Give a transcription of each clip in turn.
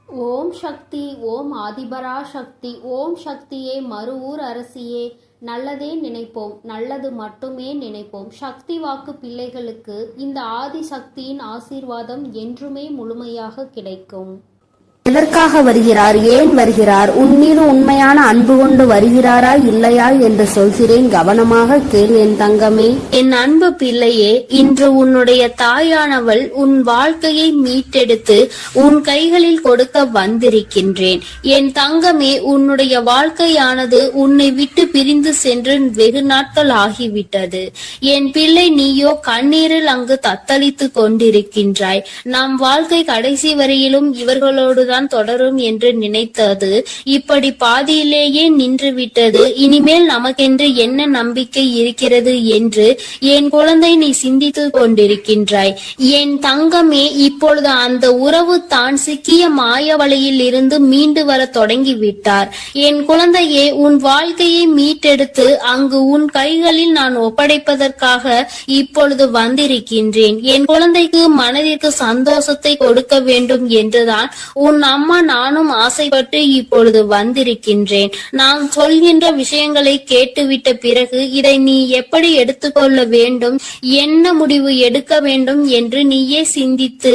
ஓம் சக்தி, ஓம் ஆதிபரா சக்தி, ஓம் சக்தியே, மறுவூர் அரசியே. நல்லதே நினைப்போம், நல்லது மட்டுமே நினைப்போம். சக்தி வாக்கு பிள்ளைகளுக்கு இந்த ஆதி சக்தியின் ஆசீர்வாதம் என்றுமே முழுமையாக கிடைக்கும். எதற்காக வருகிறார், ஏன் வருகிறார், உன்மீது உண்மையான அன்பு கொண்டு வருகிறாரா இல்லையா என்று சொல்கிறேன், கவனமாக கேள் என் தங்கமே. என் அன்பு பிள்ளையே, இன்று உன்னுடைய தாயானவள் உன் வாழ்க்கையை மீட்டெடுத்து உன் கைகளில் கொடுக்க வந்திருக்கின்றேன். என் தங்கமே, உன்னுடைய வாழ்க்கையானது உன்னை விட்டு பிரிந்து சென்று வெகு நாட்கள் ஆகிவிட்டது. என் பிள்ளை, நீயோ கண்ணீரில் அங்கு தத்தளித்து கொண்டிருக்கின்றாய். நம் வாழ்க்கை கடைசி வரையிலும் இவர்களோடு தொடரும் என்று நினைத்தது இப்படி பாதியிலேயே நின்று விட்டது. இனிமேல் நமக்கென்று என்ன நம்பிக்கை இருக்கிறது என்று என் குழந்தை நீ சிந்தித்து கொண்டிருக்கின்றாய். என் தங்கமே, இப்பொழுது அந்த உறவு தான் சிக்கிய மாய வலையில் இருந்து மீண்டு வர தொடங்கிவிட்டார். என் குழந்தையே, உன் வாழ்க்கையை மீட்டெடுத்து அங்கு உன் கைகளில் நான் ஒப்படைப்பதற்காக இப்பொழுது வந்திருக்கின்றேன். என் குழந்தைக்கு மனதிற்கு சந்தோஷத்தை கொடுக்க வேண்டும் என்றுதான் உன் அம்மா நானும் ஆசைப்பட்டு இப்பொழுது வந்திருக்கின்றேன். நான் சொல்கின்ற விஷயங்களை கேட்டுவிட்ட பிறகு இதை நீ எப்படி எடுத்துக்கொள்ள வேண்டும், என்ன முடிவு எடுக்க வேண்டும் என்று நீயே சிந்தித்து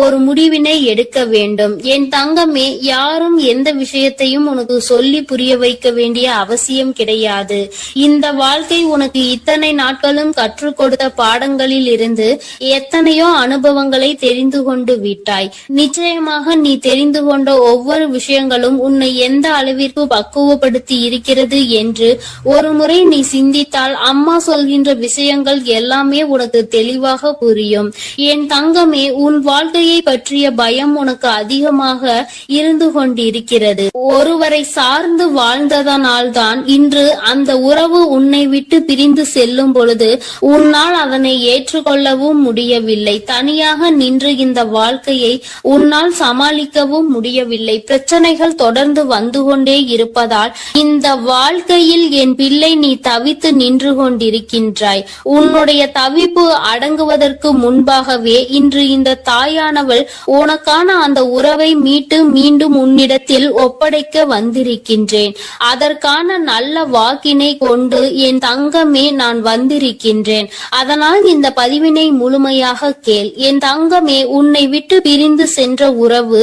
ஒரு முடிவினை எடுக்க வேண்டும். என் தங்கமே, யாரும் எந்த விஷயத்தையும் உனக்கு சொல்லி புரிய வைக்க வேண்டிய அவசியம் கிடையாது. இந்த வாழ்க்கை உனக்கு இத்தனை நாட்களும் கற்றுக் கொடுத்த பாடங்களில் இருந்து எத்தனையோ அனுபவங்களை தெரிந்து கொண்டு விட்டாய். நிச்சயமாக நீ தெரிந்து கொண்ட ஒவ்வொரு விஷயங்களும் உன்னை எந்த அளவிற்கு பக்குவப்படுத்தி இருக்கிறது என்று ஒரு முறை நீ சிந்தித்தால் அம்மா சொல்கின்ற விஷயங்கள் எல்லாமே உனக்கு தெளிவாக புரியும். என் தங்கமே, உன் வாழ்க்கையை பற்றிய பயம் உனக்கு அதிகமாக இருந்து கொண்டிருக்கிறது. ஒருவரை சார்ந்து வாழ்ந்ததனால்தான் இன்று அந்த உறவு உன்னை விட்டு பிரிந்து செல்லும் பொழுது உன்னால் அதனை ஏற்றுக்கொள்ளவும் முடியவில்லை. தனியாக நின்று இந்த வாழ்க்கையை உன்னால் சமாளிக்கவும் முடியவில்லை. பிரச்சனைகள் தொடர்ந்து வந்து கொண்டே இருப்பதால் இந்த வாழ்க்கையில் என் பிள்ளை நீ தவித்து நின்று கொண்டிருக்கின்றாய். உன்னுடைய தவிப்பு அடங்குவதற்கு முன்பாகவே இன்று இந்த தாயானவள் உனக்கான அந்த உறவை மீட்டு மீண்டும் உன்னிடத்தில் ஒப்படைக்க வந்திருக்கின்றேன். அதற்கான நல்ல வாக்கினை கொண்டு என் தங்கமே நான் வந்திருக்கின்றேன். அதனால் இந்த பதிவினை முழுமையாக கேள். என் தங்கமே, உன்னை விட்டு பிரிந்து சென்ற உறவு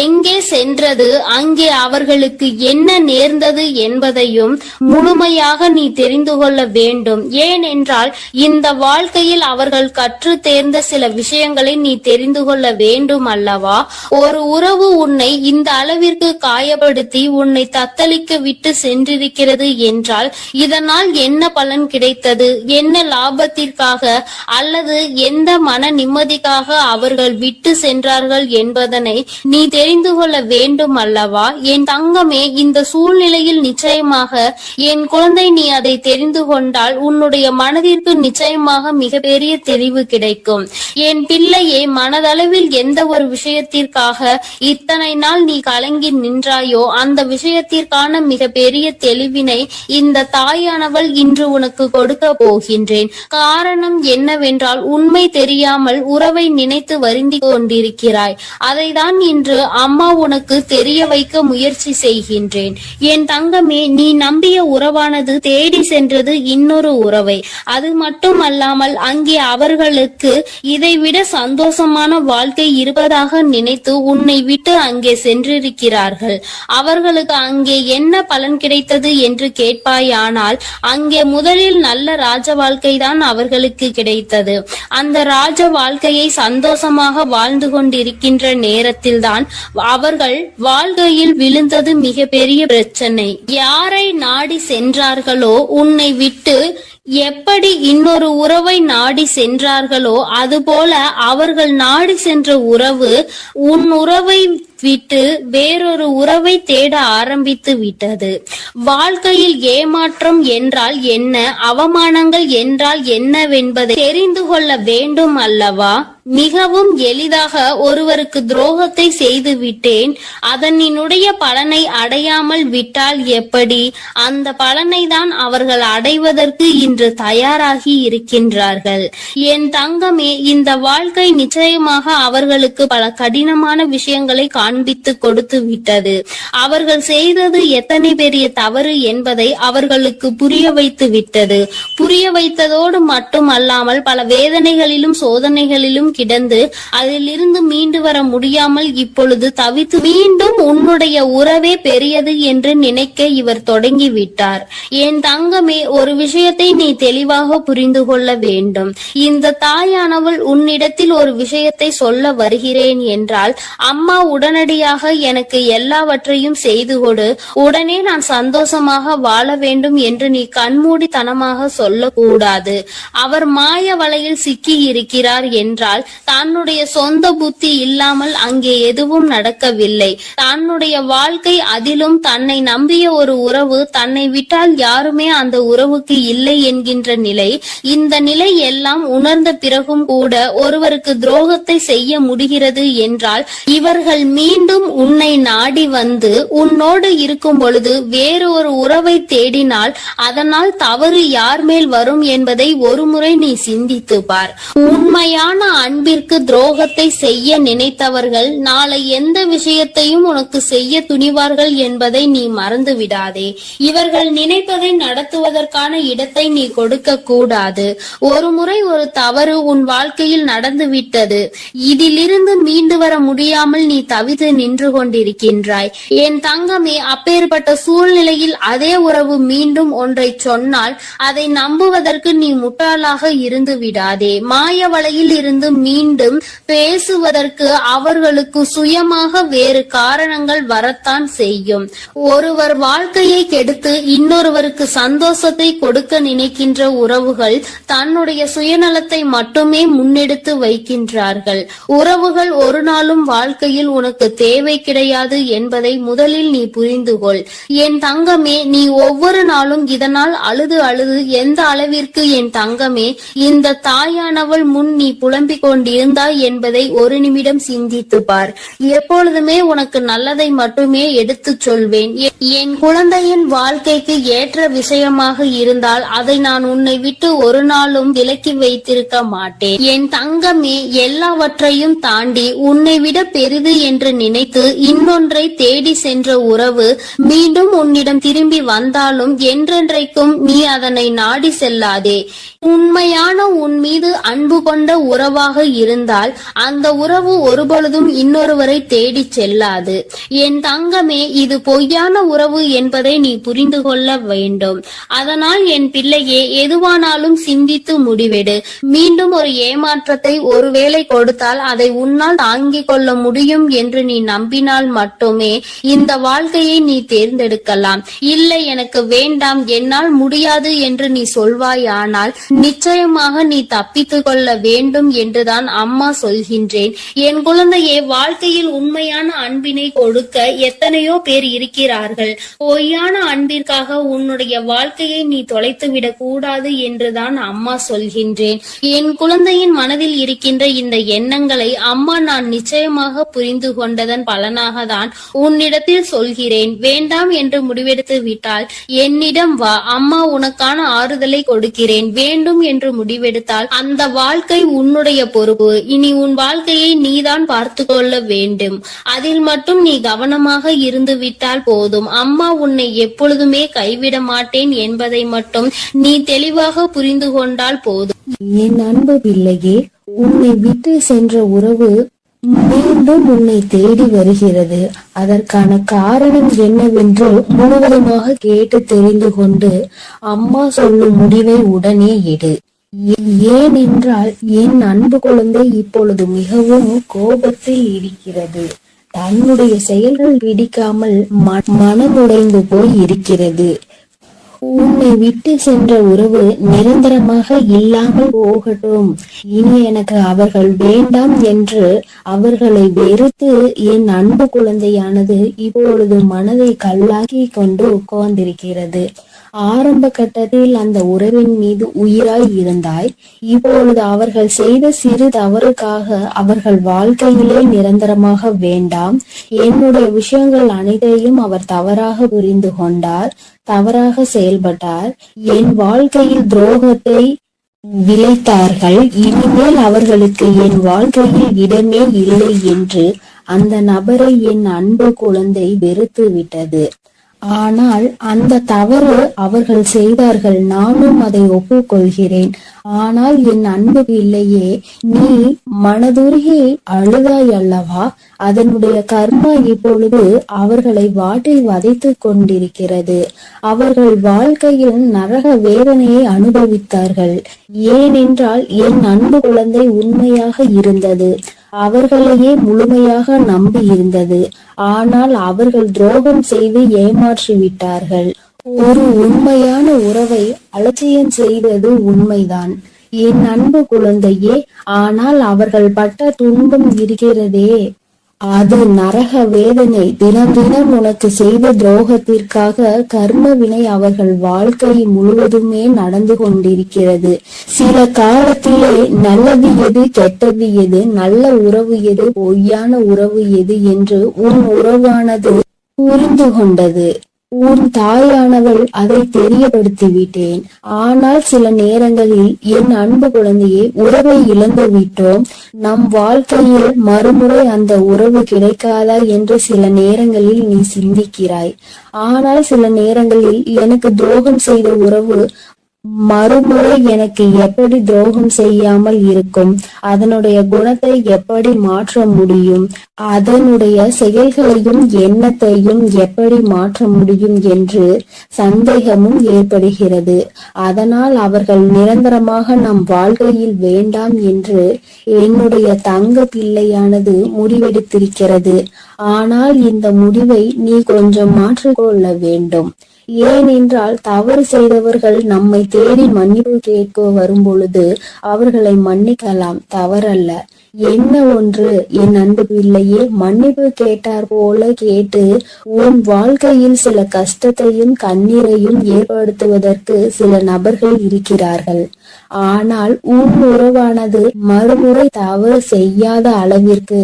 எங்கே சென்றது, அங்கே அவர்களுக்கு என்ன நேர்ந்தது என்பதையும் முழுமையாக நீ தெரிந்து கொள்ள வேண்டும். ஏனென்றால் இந்த வாழ்க்கையில் அவர்கள் கற்று தேர்ந்த சில விஷயங்களை நீ தெரிந்து கொள்ள வேண்டும் அல்லவா? ஒரு உறவு உன்னை இந்த அளவிற்கு காயப்படுத்தி உன்னை தத்தளிக்க விட்டு சென்றிருக்கிறது என்றால் இதனால் என்ன பலன் கிடைத்தது, என்ன லாபத்திற்காக அல்லது எந்த மன நிம்மதிக்காக அவர்கள் விட்டு சென்றார்கள் என்பதனை நீ தெரிந்து கொள்ள வேண்டும் அல்லவா? என் தங்கமே, இந்த சூழ்நிலையில் நிச்சயமாக என் குழந்தை நீ அதை தெரிந்து கொண்டால் உன்னுடைய மனதிற்கு நிச்சயமாக மிகப்பெரிய தெளிவு கிடைக்கும். என் பிள்ளையே, மனதளவில் எந்த ஒரு விஷயத்திற்காக இத்தனை நாள் நீ கலங்கி நின்றாயோ அந்த விஷயத்திற்கான மிகப்பெரிய தெளிவினை இந்த தாயானவள் இன்று உனக்கு கொடுக்க போகின்றேன். காரணம் என்னவென்றால் உண்மை தெரியாமல் உறவை நினைத்து வருந்தி கொண்டிருக்கிறாய். அதைதான் இன்று அம்மா உனக்கு தெரிய வைக்க முயற்சி செய்கின்றேன். என் தங்கமே, நீ நம்பிய உறவானது தேடி சென்றது இன்னொரு உறவை. அது மட்டுமல்லாமல் அங்கே அவர்களுக்கு இதைவிட சந்தோஷமான வாழ்க்கை இருப்பதாக நினைத்து உன்னை விட்டு அங்கே சென்றிருக்கிறார்கள். அவர்களுக்கு அங்கே என்ன பலன் கிடைத்தது என்று கேட்பாயானால் அங்கே முதலில் நல்ல ராஜ வாழ்க்கை தான் அவர்களுக்கு கிடைத்தது. அந்த ராஜ வாழ்க்கையை சந்தோஷமாக வாழ்ந்து கொண்டிருக்கின்ற நேரத்தில் தான் அவர்கள் வாழ்க்கையில் விழுந்தது மிக பெரிய பிரச்சனை. யாரை நாடி சென்றார்களோ, உன்னை விட்டு எப்படி இன்னொரு உறவை நாடி சென்றார்களோ அதுபோல அவர்கள் நாடி சென்ற உறவு உன் உறவை விட்டு வேறொரு உறவை தேட ஆரம்பித்து விட்டது. வாழ்க்கையில் ஏமாற்றம் என்றால் என்ன, அவமானங்கள் என்றால் என்னவென்பதை தெரிந்து கொள்ள வேண்டும் அல்லவா? மிகவும் எளிதாக ஒருவருக்கு துரோகத்தை செய்து விட்டேன், அதனுடைய பலனை அடையாமல் விட்டால் எப்படி? அந்த பலனை தான் அவர்கள் அடைவதற்கு இந்த இன்று தயாராகி இருக்கின்றார்கள். என் தங்கமே, இந்த வாழ்க்கை நிச்சயமாக அவர்களுக்கு பல கடினமான விஷயங்களை காண்பித்து கொடுத்து விட்டது. அவர்கள் செய்தது எத்தனை பெரிய தவறு என்பதை அவர்களுக்கு புரிய வைத்து விட்டது. புரிய வைத்ததோடு மட்டுமல்லாமல் பல வேதனைகளிலும் சோதனைகளிலும் கிடந்து அதிலிருந்து மீண்டு வர முடியாமல் இப்பொழுது தவித்து மீண்டும் உன்னுடைய உறவே பெரியது என்று நினைக்க இவர் தொடங்கிவிட்டார். என் தங்கமே, ஒரு விஷயத்தை நீ தெளிவாக புரிந்து கொள்ள வேண்டும். இந்த தாயானவள் உன்னிடத்தில் ஒரு விஷயத்தை சொல்ல வருகிறேன் என்றால், அம்மா உடனடியாக எனக்கு எல்லாவற்றையும் செய்து கொடு, உடனே நான் சந்தோஷமாக வாழ வேண்டும் என்று நீ கண்மூடித்தனமாக சொல்லக்கூடாது. அவர் மாய வலையில் சிக்கி இருக்கிறார் என்றால் தன்னுடைய சொந்த புத்தி இல்லாமல் அங்கே எதுவும் நடக்கவில்லை. தன்னுடைய வாழ்க்கை, அதிலும் தன்னை நம்பிய ஒரு உறவு, தன்னை விட்டால் யாருமே அந்த உறவுக்கு இல்லை என்கின்ற நிலை, இந்த நிலை எல்லாம் உணர்ந்த பிறகும் கூட ஒருவருக்கு துரோகத்தை செய்ய முடிகிறது என்றால், இவர்கள் மீண்டும் உன்னை நாடி வந்து உன்னோடு இருக்கும் பொழுது வேறு ஒரு உறவை தேடினால் அதனால் தவறு யார் மேல் வரும் என்பதை ஒருமுறை நீ சிந்தித்து பார். உண்மையான அன்பிற்கு துரோகத்தை செய்ய நினைத்தவர்கள் நாளை எந்த விஷயத்தையும் உனக்கு செய்ய துணிவார்கள் என்பதை நீ மறந்து விடாதே. இவர்கள் நினைப்பதை நடத்துவதற்கான இடத்தை நீ கொடுக்க கூடாது. ஒரு முறை ஒரு தவறு உன் வாழ்க்கையில் நடந்து விட்டது. இதிலிருந்து மீண்டு வர முடியாமல் நீ தவித்து நின்று கொண்டிருக்கின்றாய். என் தங்கமே, அப்பேற்பட்ட சூழ்நிலையில் அதே உறவு மீண்டும் ஒன்றை சொன்னால் அதை நம்புவதற்கு நீ முட்டாளாக இருந்து விடாதே. மாய வலையில் இருந்து மீண்டும் பேசுவதற்கு அவர்களுக்கு சுயமாக வேறு காரணங்கள் வரத்தான் செய்யும். ஒருவர் வாழ்க்கையை கெடுத்து இன்னொருவருக்கு சந்தோஷத்தை கொடுக்க நினைக்கின்ற உறவுகள் தன்னுடைய சுயநலத்தை மட்டுமே முன்னெடுத்து வைக்கின்றார்கள். உறவுகள் ஒரு நாளும் வாழ்க்கையில் உனக்கு தேவை கிடையாது என்பதை முதலில் நீ புரிந்து கொள். என் தங்கமே, நீ ஒவ்வொரு நாளும் இதனால் அழுது அழுது எந்த அளவிற்கு என் தங்கமே இந்த தாயானவள் முன் நீ புலம்பிக் கொண்டிருந்தாய் என்பதை ஒரு நிமிடம் சிந்தித்து பார். எப்பொழுதுமே உனக்கு நல்லதை மட்டுமே எடுத்துச் சொல்வேன். என் குழந்தையின் வாழ்க்கைக்கு ஏற்ற விஷயமாக இருந்தால் அதை நான் உன்னை விட்டு ஒரு நாளும் விலக்கி வைத்திருக்க மாட்டேன். என் தங்கமே, எல்லாவற்றையும் தாண்டி உன்னை விட பெரிது என்று நினைத்து இன்னொன்றை தேடி சென்ற உறவு மீண்டும் உன்னிடம் திரும்பி வந்தாலும் என்றென்றைக்கும் நீ அதனை நாடி செல்லாதே. உண்மையான உன் மீது அன்பு கொண்ட உறவாக இருந்தால் அந்த உறவு ஒருபொழுதும் இன்னொருவரை தேடி செல்லாது. என் தங்கமே, இது பொய்யான உறவு என்பதை நீ புரிந்து கொள்ள வேண்டும். அதனால் என் பிள்ளையே, எதுவானாலும் சிந்தித்து முடிவெடு. மீண்டும் ஒரு ஏமாற்றத்தை ஒருவேளை கொடுத்தால் அதை உன்னால் தாங்கிக் கொள்ள முடியும் என்று நீ நம்பினால் மட்டுமே இந்த வாழ்க்கையை நீ தேர்ந்தெடுக்கலாம். இல்லை, எனக்கு வேண்டாம், என்னால் முடியாது என்று நீ சொல்வாயானால் நிச்சயமாக நீ தப்பித்துக் கொள்ள வேண்டும் என்றுதான் அம்மா சொல்கின்றேன். என் குழந்தையே, வாழ்க்கையில் உண்மையான அன்பினை கொடுக்க எத்தனையோ பேர் இருக்கிறார்கள். பொய்யான அன்பிற்காக உன்னுடைய வாழ்க்கையை நீ தொலைத்துவிடக் கூடாது என்றுதான் அம்மா சொல்கின்றேன். என் குழந்தையின் மனதில் இருக்கின்ற இந்த எண்ணங்களை அம்மா நான் நிச்சயமாக புரிந்து கொண்டதன் பலனாக தான் உன்னிடத்தில் சொல்கிறேன். வேண்டாம் என்று முடிவெடுத்து விட்டால் என்னிடம் வா, அம்மா உனக்கான ஆறுதலை கொடுக்கிறேன். வேண்டும் என்று முடிவெடுத்தால் அந்த வாழ்க்கை உன்னுடைய பொறுப்பு. இனி உன் வாழ்க்கையை நீதான் பார்த்து கொள்ள வேண்டும். அதில் மட்டும் நீ கவனமாக இருந்து விட்டால் போதும். அம்மா உன்னை எப்பொழுதுமே கைவிட மாட்டேன் என்பதை மட்டும் நீ தெளிவாக புரிந்து கொண்டால் போதும். என் அன்பு பிள்ளையே, உன்னை விட்டு சென்ற உறவு மீண்டும் உன்னை தேடி வருகிறது. அதற்கான காரணம் என்னவென்று முழுவதுமாக கேட்டு தெரிந்து கொண்டு அம்மா சொல்லும் முடிவை உடனே எடு. ஏனென்றால் என் அன்பு குழந்தை இப்பொழுது மிகவும் கோபத்தில் இருக்கிறது. தன்னுடைய செயல்கள் பிடிக்காமல் மனமுடைந்து போய் இருக்கிறது. உன்னை விட்டு சென்ற உறவு நிரந்தரமாக இல்லாமல் போகட்டும். இனி எனக்கு அவர்கள் வேண்டாம் என்று அவர்களை வெறுத்து என் அன்பு குழந்தையானது இப்பொழுது மனதை கல்லாக்கி கொண்டு உட்கார்ந்திருக்கிறது. ஆரம்ப கட்டத்தில் அந்த உறவின் மீது உயிராய் இருந்தாய். இப்பொழுது அவர்கள் செய்த சிறு தவறுக்காக அவர்கள் வாழ்க்கையிலே நிரந்தரமாக வேண்டாம். என்னுடைய விஷயங்கள் அனைத்தையும் அவர் தவறாக புரிந்து கொண்டார், தவறாக செயல்பட்டார், என் வாழ்க்கையில் துரோகத்தை விளைத்தார்கள். இனிமேல் அவர்களுக்கு என் வாழ்க்கையில் இடமே இல்லை என்று அந்த நபரை என் அன்பு குழந்தை வெறுத்து விட்டது. ஆனால் அந்த தவறு அவர்கள் செய்தார்கள், நானும் அதை ஒப்புக்கொள்கிறேன். ஆனால் என் அன்பு பிள்ளையே, நீ மனதுருகி அழுதாய் அல்லவா? அதனுடைய கர்மா இப்பொழுது அவர்களை வாட்டி வதைத்து கொண்டிருக்கிறது. அவர்கள் வாழ்க்கையில் நரக வேதனையை அனுபவித்தார்கள். ஏனென்றால் என் அன்பு குழந்தை உண்மையாக இருந்தது, அவர்களையே முழுமையாக நம்பி இருந்தது. ஆனால் அவர்கள் துரோகம் செய்து ஏமாற்றி விட்டார்கள். ஒரு உண்மையான உறவை அலட்சியம் செய்தது உண்மைதான் என் அன்பு குழந்தையே. ஆனால் அவர்கள் பட்ட துன்பம் இருக்கிறதே, அது நரக வேதனை. தினம் தினம் உனக்கு செய்த துரோகத்திற்காக கர்ம வினை அவர்கள் வாழ்க்கை முழுவதுமே நடந்து கொண்டிருக்கிறது. சில காலத்திலே நல்லது எது, கெட்டது எது, நல்ல உறவு எது, பொய்யான உறவு எது என்று உன் உறவானது புரிந்து கொண்டது. உன் தாயானவள் அதை தெரியப்படுத்தி விட்டேன். ஆனால் சில நேரங்களில் என் அன்பு குழந்தையை உறவை இழந்து விட்டோம். நம் வாழ்க்கையில் மறுமுறை அந்த உறவு கிடைக்காதா என்று சில நேரங்களில் நீ சிந்திக்கிறாய். ஆனால் சில நேரங்களில் எனக்கு துரோகம் செய்த உறவு மறுமுறை எனக்கு எப்படி துரோகம் செய்யாமல் இருக்கும், அதனுடைய குணத்தை எப்படி மாற்ற முடியும், அதனுடைய செயல்களையும் எண்ணத்தையும் எப்படி மாற்ற முடியும் என்று சந்தேகமும் ஏற்படுகிறது. அதனால் அவர்கள் நிரந்தரமாக நம் வாழ்க்கையில் வேண்டாம் என்று என்னுடைய தங்க பிள்ளையானது முடிவெடுத்திருக்கிறது. ஆனால் இந்த முடிவை நீ கொஞ்சம் மாற்றிக்கொள்ள வேண்டும். ஏனென்றால் தவறு செய்தவர்கள் நம்மை தேடி மன்னிப்பு கேட்க வரும் பொழுது அவர்களை மன்னிக்கலாம், தவறல்ல. என்ன ஒன்று என் அன்பு பிள்ளையே, மன்னிப்பு கேட்டார் போல கேட்டு உன் வாழ்க்கையில் சில கஷ்டத்தையும் கண்ணீரையும் ஏற்படுத்துவதற்கு சில நபர்கள் இருக்கிறார்கள். ஆனால் உன் உறவானது மறுமுறை தவறு செய்யாத அளவிற்கு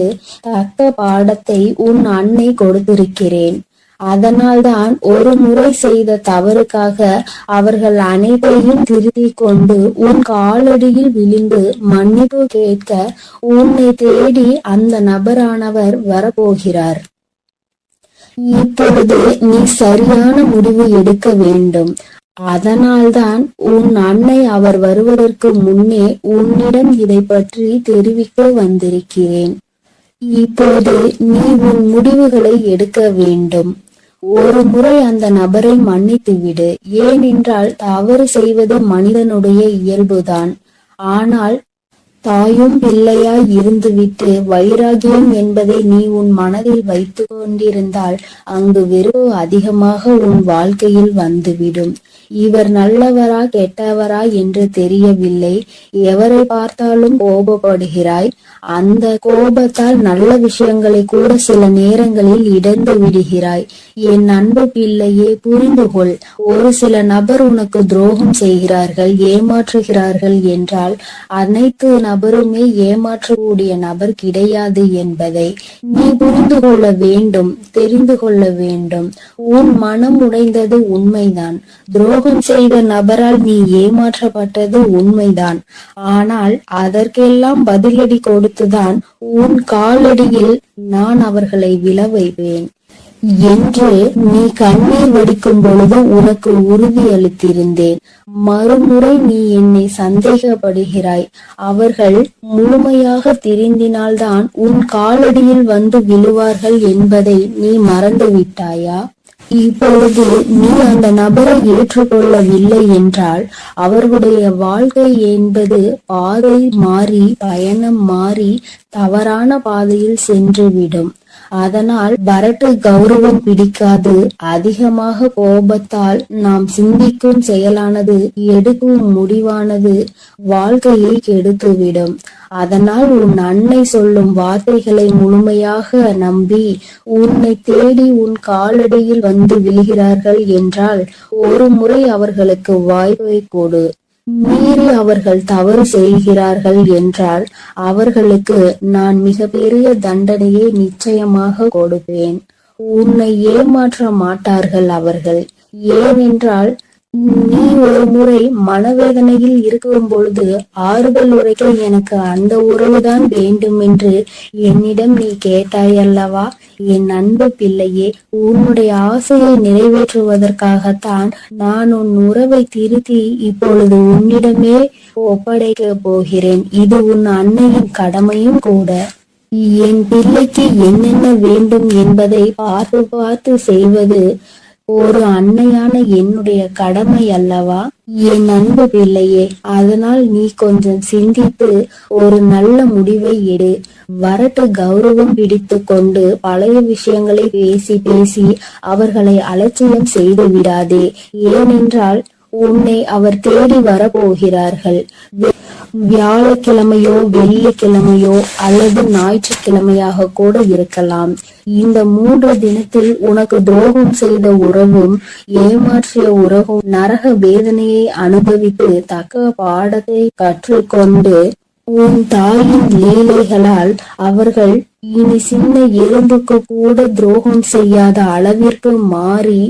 தக்க பாடத்தை உன் அன்னை கொடுத்திருக்கிறேன். அதனால்தான் ஒரு முறை செய்த தவறுக்காக அவர்கள் அனைத்தையும் திருத்திக் கொண்டு உன் காலடியில் விழுந்து மன்னிப்பு கேட்க உன்னை தேடி அந்த நபரானவர் வரப்போகிறார். இப்பொழுது நீ சரியான முடிவு எடுக்க வேண்டும். அதனால்தான் உன் அன்னை அவர் வருவதற்கு முன்னே உன்னிடம் இதை பற்றி தெரிவிக்க வந்திருக்கிறேன். இப்போது நீ உன் முடிவுகளை எடுக்க வேண்டும். ஒரு முறை அந்த நபரை மன்னித்து விடு. ஏனென்றால் தவறு செய்வது மனிதனுடைய இயல்புதான். ஆனால் தாயும் பிள்ளையாய் இருந்துவிட்டு வைராகியம் என்பதை நீ உன் மனதில் வைத்து கொண்டிருந்தால் அங்கு வெறுப்பு அதிகமாக உன் வாழ்க்கையில் வந்துவிடும். இவர் நல்லவரா கெட்டவரா என்று தெரியவில்லை. எவரை பார்த்தாலும் கோபப்படுகிறாய். அந்த கோபத்தால் நல்ல விஷயங்களை கூட சில நேரங்களில் இழந்து விடுகிறாய். என் அன்பு பிள்ளையே, புரிந்து கொள். ஒரு சில நபர் உனக்கு துரோகம் செய்கிறார்கள், ஏமாற்றுகிறார்கள் என்றால் அனைத்து நபருமே ஏமாற்றக்கூடிய நபர் கிடையாது என்பதை நீ புரிந்து கொள்ள வேண்டும், தெரிந்து கொள்ள வேண்டும். உன் மனம் உடைந்தது உண்மைதான். துரோகம் செய்த நபரால் நீ ஏமாற்றப்பட்டது உண்மைதான். ஆனால் அதற்கெல்லாம் பதிலடி கொடுத்துதான் உன் காலடியில் நான் அவர்களை விழ வைப்பேன் என்று நீ கண்ணீர் வடிக்கும் பொழுது உனக்கு உறுதி அளித்திருந்தேன். மறுமுறை நீ என்னை சந்தேகப்படுகிறாய். அவர்கள் முழுமையாக திருந்தினால்தான் உன் காலடியில் வந்து விழுவார்கள் என்பதை நீ மறந்து விட்டாயா? இப்பொழுது நீ அந்த நபரை ஏற்றுக்கொள்ளவில்லை என்றால் அவர்களுடைய வாழ்க்கை என்பது பாதை மாறி, பயணம் மாறி தவறான பாதையில் சென்றுவிடும். அதனால் வரட்டு கௌரவம் பிடிக்காது. அதிகமாக கோபத்தால் நாம் சிந்திக்கும் செயலானது, எடுக்கும் முடிவானது வாழ்க்கையை கெடுத்துவிடும். அதனால் உன் அன்னை சொல்லும் வார்த்தைகளை முழுமையாக நம்பி உன்னை தேடி உன் காலடியில் வந்து விழுகிறார்கள் என்றால் ஒரு முறை அவர்களுக்கு வாய்ப்பை கொடு. மீறி அவர்கள் தவறு செய்கிறார்கள் என்றால் அவர்களுக்கு நான் மிகப்பெரிய தண்டனையை நிச்சயமாக கொடுப்பேன். உன்னை ஏமாற்ற மாட்டார்கள் அவர்கள். ஏனென்றால் நீ ஒரு முறை மனவேதனையில் இருக்கும் பொழுது ஆறுதல் உரைக்க எனக்கு அந்த உறவுதான் வேண்டும் என்று என்னிடம் நீ கேட்டாயல்லவா? என் அன்பு பிள்ளையே, உன்னுடைய ஆசையை நிறைவேற்றுவதற்காகத்தான் நான் உன் உறவை திருத்தி இப்பொழுது உன்னிடமே ஒப்படைக்க போகிறேன். இது உன் அன்னையின் கடமையும் கூட. என் பிள்ளைக்கு என்னென்ன வேண்டும் என்பதை பார்த்து பார்த்து செய்வது ஒரு அன்னையான என்னுடைய கடமை அல்லவா? என் அன்பு பிள்ளையே, அதனால் நீ கொஞ்சம் சிந்தித்து ஒரு நல்ல முடிவை எடு. வரட்டு கௌரவம் பிடித்து கொண்டு பழைய விஷயங்களை பேசி பேசி அவர்களை அலட்சியம் செய்து விடாதே. ஏனென்றால் உன்னை அவர் தேடி வரப்போகிறார்கள். வியாழக்கிழமையோ வெள்ளிக்கிழமையோ அல்லது ஞாயிற்றுக்கிழமையாக கூட இருக்கலாம். இந்த 3 தினத்தில் உனக்கு துரோகம் செய்த உறவும் ஏமாற்றிய உறவும் நரக வேதனையை அனுபவித்து தக்க பாடத்தை கற்றுக்கொண்டு உன் தாயின் லீலைகளால் அவர்கள் இனி சின்ன எலும்புக்கு கூட துரோகம் செய்யாத அளவிற்கு மாறி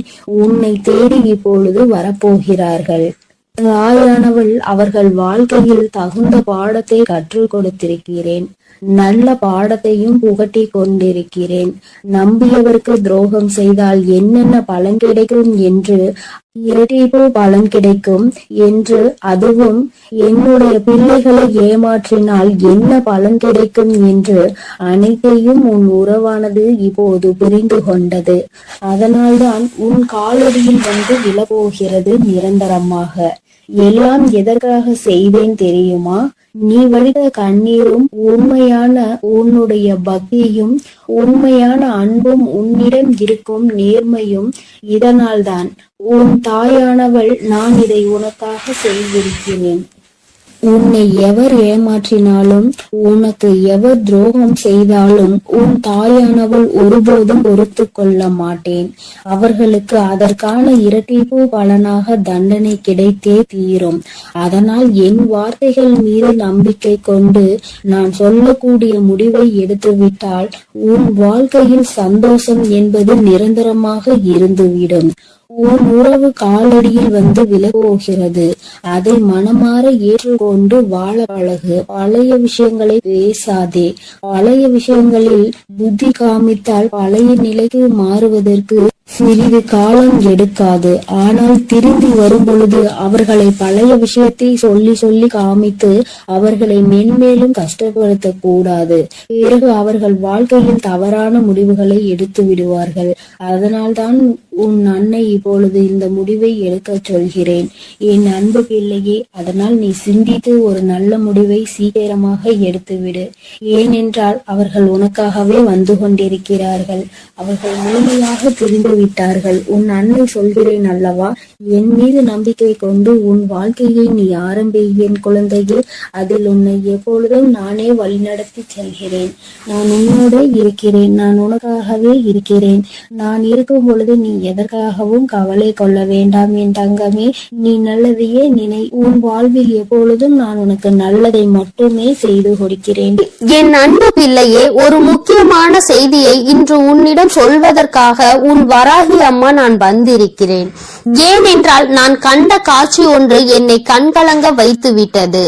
உன்னை தேடி இப்பொழுது வரப்போகிறார்கள். தாயானவள் அவர்கள் வாழ்க்கையில் தகுந்த பாடத்தை கற்றுக் கொடுத்திருக்கிறேன். நல்ல பாடத்தையும் புகட்டி கொண்டிருக்கிறேன். நம்பியவருக்கு துரோகம் செய்தால் என்னென்ன பலன் கிடைக்கும் என்று, இரட்டிப்பு பலன் கிடைக்கும் என்று, அதுவும் என்னுடைய பிள்ளைகளை ஏமாற்றினால் என்ன பலன் கிடைக்கும் என்று அனைத்தையும் உன் உறவானது இப்போது புரிந்து கொண்டது. அதனால்தான் உன் காலடியில் வந்து விழப்போகிறது நிரந்தரமாக. எல்லாம் எதற்காக செய்தேன் தெரியுமா? நீ வடித்த கண்ணீரும் உண்மையான உன்னுடைய பக்தியும் உண்மையான அன்பும் உன்னிடம் இருக்கும் நேர்மையும் இதனால்தான். உன் தாயானவள் நான் இதை உனக்காக செய்திருக்கிறேன். உன்னை எவர் ஏமாற்றினாலும் உனக்கு எவர் துரோகம் செய்தாலும் உன் தாயானவள் ஒருபோதும் பொறுத்து கொள்ள மாட்டேன். அவர்களுக்கு அதற்கான இரட்டிப்பு பலனாக தண்டனை கிடைத்தே தீரும். அதனால் என் வார்த்தைகள் மீது நம்பிக்கை கொண்டு நான் சொல்லக்கூடிய முடிவை எடுத்துவிட்டால் உன் வாழ்க்கையில் சந்தோஷம் என்பது நிரந்தரமாக இருந்துவிடும். உன் உறவு காலடியில் வந்து விலகப்போகிறது. அதை மனமாற ஏற்றுக்கொண்டு வாழ பழகு. பழைய விஷயங்களை பேசாதே. பழைய விஷயங்களில் புத்தி காமித்தால் பழைய நிலைக்கு மாறுவதற்கு சிறிது காலம் எடுக்காது. ஆனால் திரும்பி வரும் பொழுது அவர்களை பழைய விஷயத்தை சொல்லி சொல்லி காமித்து அவர்களை மென்மேலும் கஷ்டப்படுத்த கூடாது. பிறகு அவர்கள் வாழ்க்கையில் தவறான முடிவுகளை எடுத்து விடுவார்கள். அதனால்தான் உன் அன்னை இப்பொழுது இந்த முடிவை எடுக்க சொல்கிறேன். என் அன்பு பிள்ளையே, அதனால் நீ சிந்தித்து ஒரு நல்ல முடிவை சீக்கிரமாக எடுத்துவிடு. ஏனென்றால் அவர்கள் உனக்காகவே வந்து கொண்டிருக்கிறார்கள். அவர்கள் முழுமையாக புரிந்து விட்டார்கள். உன் அன்னை சொல்கிறேன் அல்லவா, என் மீது நம்பிக்கை கொண்டு உன் வாழ்க்கையை நீ ஆரம்பி என் குழந்தையே. அதில் உன்னை எப்பொழுதும் நானே வழிநடத்தி செல்கிறேன். நான் உன்னோடு இருக்கிறேன். நான் உனக்காகவே இருக்கிறேன். நான் இருக்கும் பொழுது நீ எதற்காகவும் கவலை கொள்ள வேண்டாம் என் தங்கமே. நீ நல்லதையே நினை. உன் வாழ்வில் எப்பொழுதும் நான் உனக்கு நல்லதை மட்டுமே செய்து கொடுக்கிறேன். என் அன்பு பிள்ளையே, ஒரு முக்கியமான செய்தியை இன்று உன்னிடம் சொல்வதற்காக உன் வராகி அம்மா நான் வந்திருக்கிறேன். ஏனென்றால் நான் கண்ட காட்சி ஒன்று என்னை கண்கலங்க வைத்து விட்டது.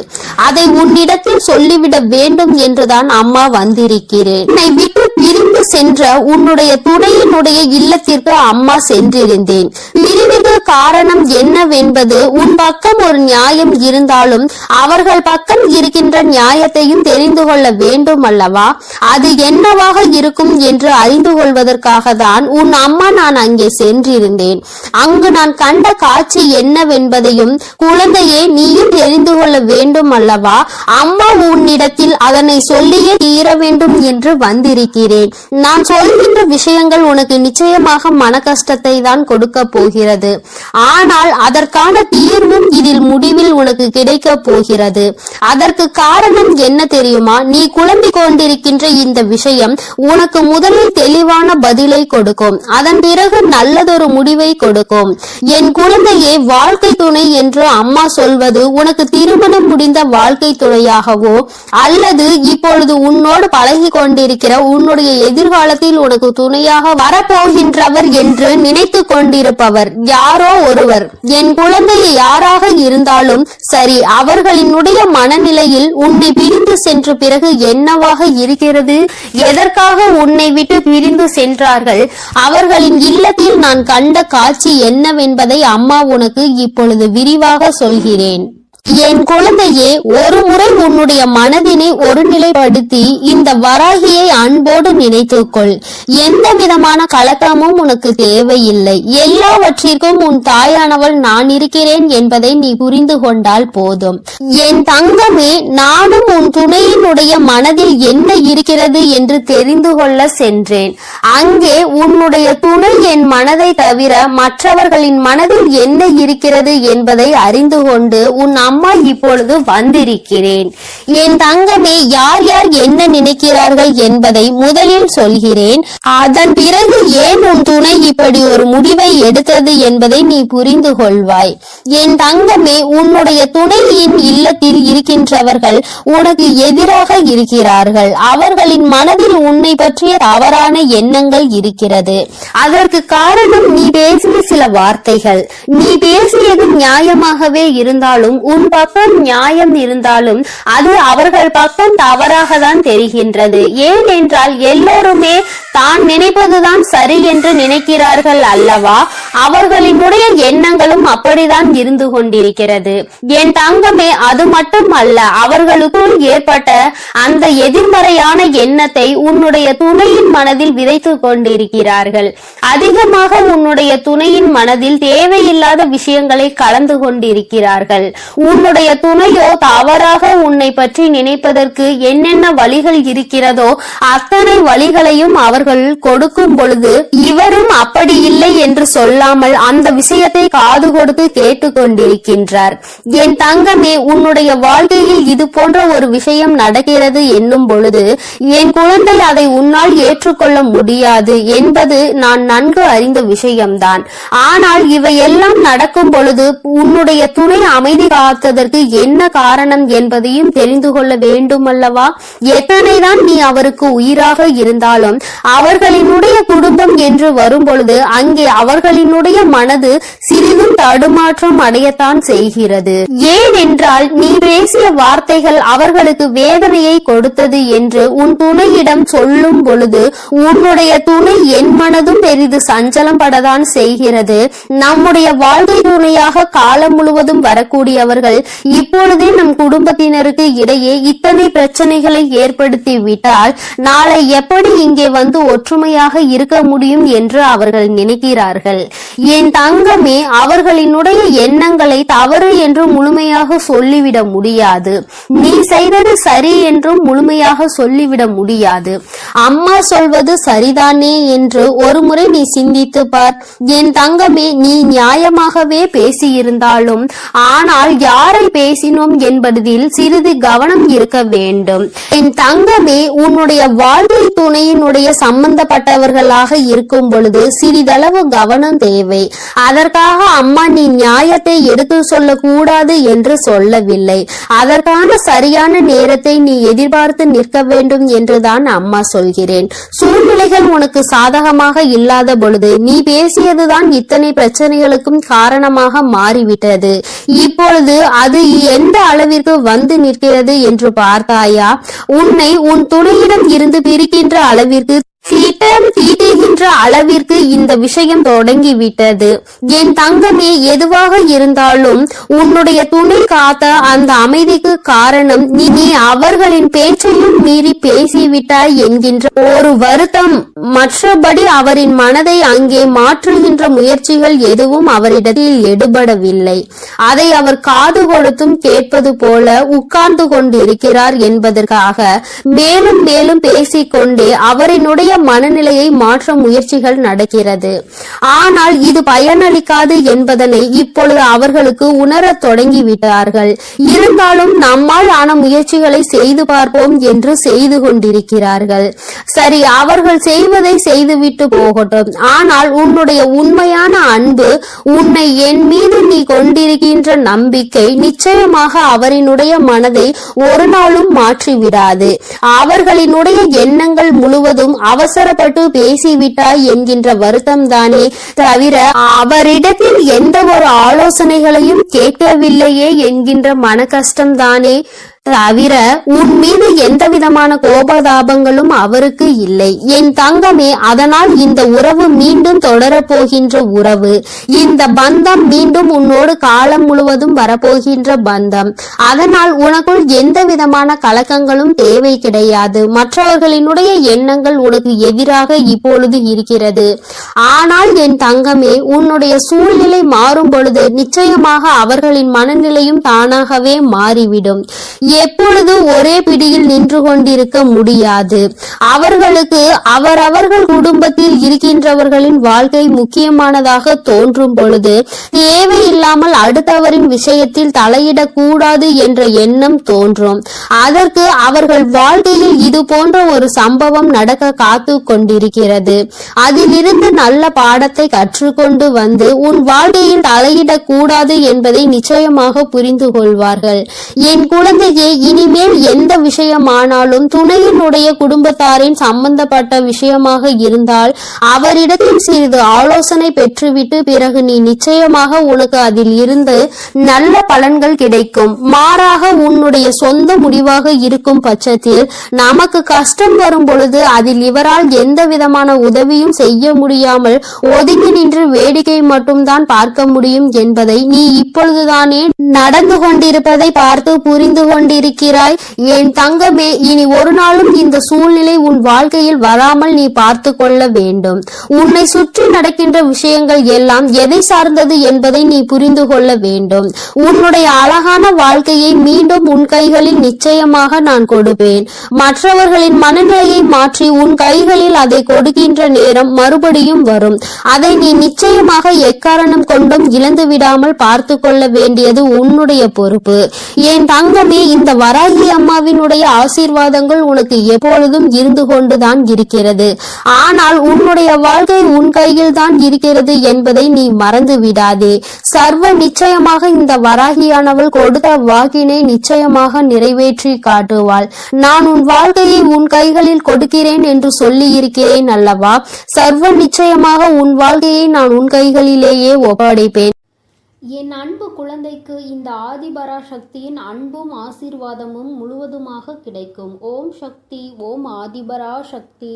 அதை உன்னிடத்தில் சொல்லிவிட வேண்டும் என்றுதான் அம்மா வந்திருக்கிறேன். என்னை விட்டு பிரிந்து சென்ற உன்னுடைய துணையினுடைய இல்லத்திற்கு அம்மா சென்றிருந்தேன். பிரிவுக்கு காரணம் என்னவென்பது உன் பக்கம் ஒரு நியாயம் இருந்தாலும் அவர்கள் பக்கம் இருக்கின்ற நியாயத்தையும் தெரிந்து கொள்ள வேண்டும் அல்லவா? அது என்னவாக இருக்கும் என்று அறிந்து கொள்வதற்காக தான் உன் அம்மா நான் அங்கே சென்றிருந்தேன். அங்கு நான் கண்ட காட்சி என்னவென்பதையும் குழந்தையே நீயும் தெரிந்து கொள்ள வேண்டும் அல்லவா? அம்மா உன்னிடத்தில் அதனை சொல்லியே தீர வேண்டும் என்று வந்திருக்கிறேன். சொல்கிறேன். நான் சொல்கின்ற விஷயங்கள் உனக்கு நிச்சயமாக மன கஷ்டத்தை தான் கொடுக்க போகிறது. ஆனால் அதற்கான தீர்வும் இதில் முடிவில் உனக்கு கிடைக்க போகிறது. அதற்கு காரணம் என்ன தெரியுமா? நீ குழம்பிக் கொண்டிருக்கின்ற இந்த விஷயம் உனக்கு முதலில் தெளிவான பதிலை கொடுக்கும். அதன் பிறகு நல்லதொரு முடிவை கொடுக்கும். என் குழந்தையே, வாழ்க்கை துணை என்று அம்மா சொல்வது உனக்கு திருமணம் முடிந்த வாழ்க்கை துணையாகவோ அல்லது இப்பொழுது உன்னோடு பழகி கொண்டிருக்கிற உன்னுடைய எதிர்காலத்தில் உனக்கு துணையாக வரப்போகின்றவர் என்று நினைத்து கொண்டிருப்பவர் யாரோ ஒருவர். என் குழந்தையை யாராக இருந்தாலும் சரி, அவர்களினுடைய மனநிலையில் உன்னை பிரிந்து சென்ற பிறகு என்னவாக இருக்கிறது, எதற்காக உன்னை விட்டு பிரிந்து சென்றார்கள், அவர்களின் இல்லத்தில் நான் கண்ட காட்சி என்னவென்பதை அம்மா உனக்கு இப்பொழுது விரிவாக சொல்கிறேன். என் குழந்தையே, ஒரு முறை உன்னுடைய மனதினை ஒருநிலைப்படுத்தி இந்த வராகியை அன்போடு நினைத்துக்கொள். எந்த விதமான கலக்கமும் உனக்கு தேவையில்லை. எல்லாவற்றிற்கும் உன் தாயானவள் நான் இருக்கிறேன் என்பதை நீ புரிந்து கொண்டால் போதும். என் தங்கமே, நானும் உன் துணையினுடைய மனதில் என்ன இருக்கிறது என்று தெரிந்து கொள்ள சென்றேன். அங்கே உன்னுடைய துணை என் மனதை தவிர மற்றவர்களின் மனதில் என்ன இருக்கிறது என்பதை அறிந்து கொண்டு உன் அம்மா இப்பொழுது வந்திருக்கிறேன். என் தங்கமே, யார் யார் என்ன நினைக்கிறார்கள் என்பதை முதலில் சொல்கிறேன். அதன் பிறகு ஏன் உன் துணை இப்படி ஒரு முடிவை எடுத்தது என்பதை நீ புரிந்து கொள்வாய். என் தங்கமே, உன்னுடைய துணையின் இல்லத்தில் இருக்கின்றவர்கள் உனக்கு எதிராக இருக்கிறார்கள். அவர்களின் மனதில் உன்னை பற்றிய தவறான எண்ணங்கள் இருக்கிறது. அதற்கு காரணம் நீ பேசிய சில வார்த்தைகள். நீ பேசியது நியாயமாகவே இருந்தாலும், உன் பக்கம் நியாயம் இருந்தாலும் அது அவர்கள் பக்கம் தவறாக தான் தெரிகின்றது. ஏனென்றால் எல்லோருமே தான் நினைப்பதுதான் சரி என்று நினைக்கிறார்கள் அல்லவா? அவர்களினுடைய எண்ணங்களும் அப்படிதான் இருந்து கொண்டிருக்கிறது. என் தங்கமே, அது மட்டும் அல்ல, அவர்களுக்குள் ஏற்பட்ட அந்த எதிர்மறையான எண்ணத்தை உன்னுடைய துணையின் மனதில் விதைத்து கொண்டிருக்கிறார்கள். அதிகமாக உன்னுடைய துணையின் மனதில் தேவையில்லாத விஷயங்களை கலந்து கொண்டிருக்கிறார்கள். உன்னுடைய துணையோ தவறாக உன்னை பற்றி நினைப்பதற்கு என்னென்ன வழிகள் இருக்கிறதோ அத்தனை வழிகளையும் அவர்கள் கொடுக்கும் பொழுது இவரும் அப்படி இல்லை என்று சொல்லாமல் அந்த விஷயத்தை காது கொடுத்து கேட்டுக்கொண்டிருக்கின்றார். என் தங்கமே, உன்னுடைய வாழ்க்கையில் இது போன்ற ஒரு விஷயம் நடக்கிறது என்னும் பொழுது என் குழந்தை அதை உன்னால் ஏற்றுக்கொள்ள முடியாது என்பது நான் நன்கு அறிந்த விஷயம்தான். ஆனால் இவையெல்லாம் நடக்கும் பொழுது உன்னுடைய துணை அமைதி காத்ததற்கு என்ன காரணம் என்பதையும் தெரிந்து கொள்ள வேண்டும் அல்லவா? எத்தனைதான் நீ அவருக்கு உயிராக இருந்தாலும் அவர்களினுடைய குடும்பம் என்று வரும் பொழுது அங்கே அவர்களினுடைய மனது சிறிதும் தடுமாற்றம் அடையத்தான் செய்கிறது. ஏனென்றால் நீ பேசிய வார்த்தைகள் அவர்களுக்கு வேதனையை கொடுத்தது என்று உன் துணையிடம் சொல்லும் பொழுது உன்னுடைய துணை என் மனதும் பெரிது சஞ்சலம் படத்தான் செய்கிறது. நம்முடைய வாழ்க்கை துணையாக காலம் முழுவதும் வரக்கூடியவர்கள் இப்பொழுதே நம் குடும்பத்தினருக்கு இடையே இத்தனை பிரச்சனைகளை ஏற்படுத்தி விட்டால் நாளை எப்படி இங்கே வந்து ஒற்றுமையாக இருக்க முடியும் என்று அவர்கள் நினைக்கிறார்கள். என் தங்கமே, அவர்களினுடைய எண்ணங்களை தவறு என்று முழுமையாக சொல்லிவிட முடியாது. நீ செய்தது சரி என்றும் முழுமையாக சொல்லிவிட முடியாது. அம்மா சொல்வது சரிதானே என்று ஒரு முறை நீ சிந்தித்து பார். என் தங்கமே, நீ நியாயமாகவே பேசியிருந்தாலும் ஆனால் யாரை பேசினோம் என்பதில் சிறிது கவனம் இருக்க வேண்டும். என் தங்கமே, உன்னுடைய வாழ்க்கை துணையினுடைய சம்பந்தப்பட்டவர்களாக இருக்கும் பொழுது சிறிதளவு கவனம் தேவை. அதற்காக அம்மா நீ நியாயத்தை எடுத்து சொல்லக்கூடாது என்று சொல்லவில்லை. அதற்கான சரியான நேரத்தை நீ எதிர்பார்த்து நிற்க வேண்டும் என்றுதான் அம்மா சொல்கிறேன். சூழ்நிலைகள் உனக்கு சாதகமாக இல்லாத பொழுது நீ பேசியதுதான் இத்தனை பிரச்சனைகளுக்கும் காரணமாக மாறிவிட்டது. இப்பொழுது அது எந்த அளவிற்கு வந்து நிற்கிறது என்று பார்த்தாயா? உன்னை உன் துணையிடம் இருந்து பிரிக்கின்ற அளவிற்கு திட்டம் தீட்டுகின்ற அளவிற்கு இந்த விஷயம் தொடங்கிவிட்டது. என் தங்கமே, எதுவாக இருந்தாலும் உன்னுடைய துணை காத்த அந்த அமைதிக்கு காரணம் நீ அவர்களின் பேச்சையும் மீறி பேசிவிட்டாய் என்கின்ற ஒரு வருத்தம். மற்றபடி அவரின் மனதை அங்கே மாற்றுகின்ற முயற்சிகள் எதுவும் அவரிடத்தில் எடுபடவில்லை. அதை அவர் காது கொடுத்தும் கேட்பது போல உட்கார்ந்து கொண்டிருக்கிறார் என்பதற்காக மேலும் மேலும் பேசிக்கொண்டே அவரினுடைய மனநிலையை மாற்ற முயற்சிகள் நடக்கிறது. ஆனால் இது பயனளிக்காது என்பதனை இப்பொழுது அவர்களுக்கு உணரத் தொடங்கிவிட்டார்கள். இருந்தாலும் நம்மால் ஆன முயற்சிகளை செய்து பார்ப்போம் என்று செய்து கொண்டிருக்கிறார்கள். சரி, அவர்கள் செய்வதை செய்துவிட்டு போகட்டும். ஆனால் உன்னுடைய உண்மையான அன்பு, உன்னை என் மீது நீ கொண்டிருக்கின்ற நம்பிக்கை நிச்சயமாக அவரினுடைய மனதை ஒரு நாளும் மாற்றிவிடாது. அவர்களினுடைய எண்ணங்கள் முழுவதும் அவசரப்பட்டு பேசிவிட்டாய் என்கின்ற வருத்தம் தானே தவிர அவரிடத்தில் எந்த ஒரு ஆலோசனைகளையும் கேட்கவில்லையே என்கின்ற மன கஷ்டம் தானே தவிர உன் மீது எந்த விதமான கோபதாபங்களும் அவருக்கு இல்லை. என் தங்கமே, அதனால் இந்த உறவு மீண்டும் தொடரப்போகின்ற உறவு. இந்த பந்தம் மீண்டும் உன்னோடு காலம் முழுவதும் வரப்போகின்ற பந்தம். அதனால் உனக்குள் எந்த விதமான கலக்கங்களும் தேவை கிடையாது. மற்றவர்களினுடைய எண்ணங்கள் உனக்கு எதிராக இப்பொழுது இருக்கிறது. ஆனால் என் தங்கமே, உன்னுடைய சூழ்நிலை மாறும் பொழுது நிச்சயமாக அவர்களின் மனநிலையும் தானாகவே மாறிவிடும். எப்பொழுது ஒரே பிடியில் நின்று கொண்டிருக்க முடியாது. அவர்களுக்கு அவரவர்கள் குடும்பத்தில் இருக்கின்றவர்களின் வாழ்க்கை முக்கியமானதாக தோன்றும் பொழுது தேவையில்லாமல் அடுத்தவரின் விஷயத்தில் தலையிடக்கூடாது என்ற எண்ணம் தோன்றும். அதற்கு அவர்கள் வாழ்க்கையில் இது போன்ற ஒரு சம்பவம் நடக்க காத்து கொண்டிருக்கிறது. அதிலிருந்து நல்ல பாடத்தை கற்றுக்கொண்டு வந்து உன் வாழ்க்கையில் தலையிடக்கூடாது என்பதை நிச்சயமாக புரிந்து கொள்வார்கள். என் குழந்தையை, இனிமேல் எந்த விஷயமானாலும் துணையினுடைய குடும்பத்தாரின் சம்பந்தப்பட்ட விஷயமாக இருந்தால் அவரிடத்தில் சிறிது ஆலோசனை பெற்றுவிட்டு பிறகு நீ நிச்சயமாக உனக்கு அதில் இருந்து நல்ல பலன்கள் கிடைக்கும். மாறாக உன்னுடைய சொந்த முடிவாக இருக்கும் பட்சத்தில் நமக்கு கஷ்டம் வரும் பொழுது அதில் இவரால் எந்த விதமான உதவியும் செய்ய முடியாமல் ஒதுங்கி நின்று வேடிக்கை மட்டும்தான் பார்க்க முடியும் என்பதை நீ இப்பொழுதுதானே நடந்து கொண்டிருப்பதை பார்த்து புரிந்து கொண்டிருக்கிறாய். என் தங்கமே, இனி ஒரு நாளும் இந்த சூழ்நிலை உன் வாழ்க்கையில் வராமல் நீ பார்த்து கொள்ள வேண்டும். உன்னை சுற்றி நடக்கின்ற விஷயங்கள் எல்லாம் எதை சார்ந்தது என்பதை நீ புரிந்து கொள்ள வேண்டும். உன்னுடைய அழகான வாழ்க்கையை மீண்டும் உன் கைகளில் நிச்சயமாக நான் கொடுப்பேன். மற்றவர்களின் மனநிலையை மாற்றி உன் கைகளில் அதை கொடுக்கின்ற நேரம் மறுபடியும் வரும். அதை நீ நிச்சயமாக எக்காரணம் கொண்டும் இழந்து விடாமல் பார்த்து கொள்ள வேண்டியது உன்னுடைய பொறுப்பு. என் தங்கமே, இந்த வராகி அம்மாவினுடைய ஆசீர்வாதங்கள் உனக்கு எப்பொழுதும் இருந்து கொண்டுதான் இருக்கிறது. ஆனால் உன்னுடைய வாழ்க்கை உன் கையில் தான் இருக்கிறது என்பதை நீ மறந்து விடாதே. சர்வ நிச்சயமாக இந்த வராகியானவள் கொடுத்த வாக்கினை நிச்சயமாக நிறைவேற்றி காட்டுவாள். நான் உன் வாழ்க்கையை உன் கைகளில் கொடுக்கிறேன் என்று சொல்லி இருக்கிறேன் அல்லவா? சர்வ நிச்சயமாக உன் வாழ்க்கையை நான் உன் கைகளிலேயே ஒப்படைப்பேன். என் அன்பு குழந்தைக்கு இந்த ஆதிபராசக்தியின் அன்பும் ஆசீர்வாதமும் முழுவதுமாக கிடைக்கும். ஓம் சக்தி, ஓம் ஆதிபராசக்தி.